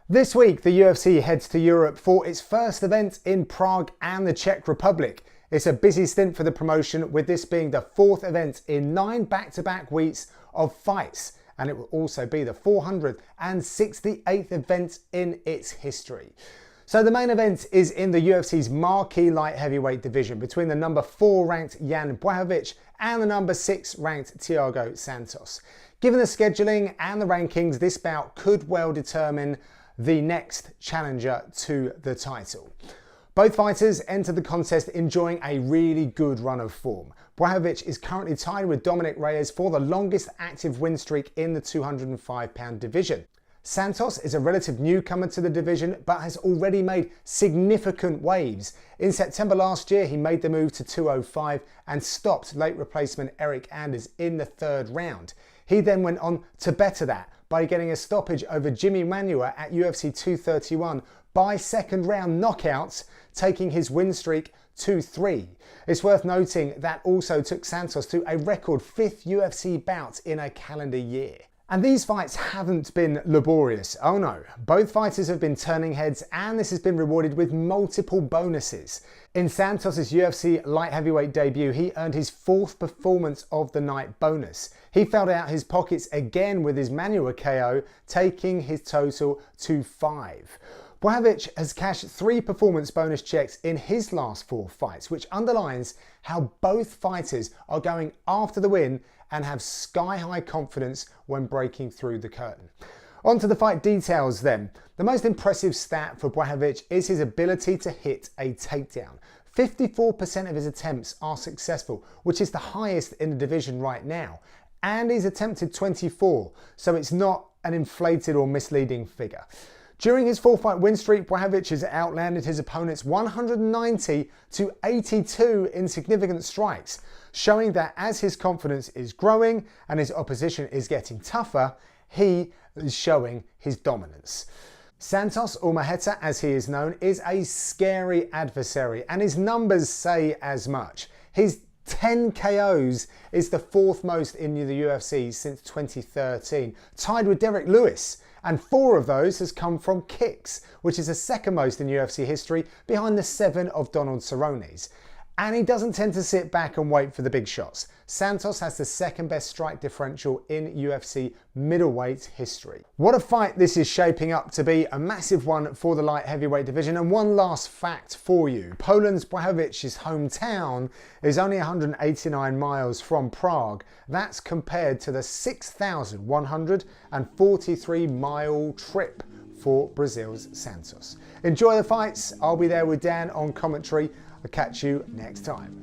This week, the UFC heads to Europe for its first event in Prague and the Czech Republic. It's a busy stint for the promotion, with this being the fourth event in 9 back-to-back weeks of fights, and it will also be the 468th event in its history. So the main event is in the UFC's marquee light heavyweight division between the number 4 ranked Jan Blachowicz and the number 6 ranked Thiago Santos. Given the scheduling and the rankings, this bout could well determine the next challenger to the title. Both fighters enter the contest enjoying a really good run of form. Blachowicz is currently tied with Dominic Reyes for the longest active win streak in the 205-pound division. Santos is a relative newcomer to the division, but has already made significant waves. In September last year, he made the move to 205 and stopped late replacement Eric Anders in the 3rd round. He then went on to better that by getting a stoppage over Jimmy Manuwa at UFC 231 by 2nd round knockouts, taking his win streak to 3. It's worth noting that also took Santos to a record 5th UFC bout in a calendar year. And these fights haven't been laborious, oh no. Both fighters have been turning heads, and this has been rewarded with multiple bonuses. In Santos' UFC light heavyweight debut, he earned his 4th performance of the night bonus. He filled out his pockets again with his Manuwa KO, taking his total to 5. Blachowicz has cashed 3 performance bonus checks in his last 4 fights, which underlines how both fighters are going after the win and have sky-high confidence when breaking through the curtain. On to the fight details then. The most impressive stat for Blachowicz is his ability to hit a takedown. 54% of his attempts are successful, which is the highest in the division right now. And he's attempted 24, so it's not an inflated or misleading figure. During his 4-fight win streak, Blachowicz has outlanded his opponents 190 to 82 in significant strikes, showing that as his confidence is growing and his opposition is getting tougher, he is showing his dominance. Santos, or Marreta as he is known, is a scary adversary, and his numbers say as much. His 10 KOs is the 4th most in the UFC since 2013, tied with Derek Lewis, and 4 of those has come from kicks, which is the 2nd most in UFC history, behind the 7 of Donald Cerrone's. And he doesn't tend to sit back and wait for the big shots. Santos has the 2nd best strike differential in UFC middleweight history. What a fight this is shaping up to be, a massive one for the light heavyweight division. And one last fact for you. Poland's Blachowicz's hometown is only 189 miles from Prague. That's compared to the 6,143-mile trip for Brazil's Santos. Enjoy the fights. I'll be there with Dan on commentary. I'll catch you next time.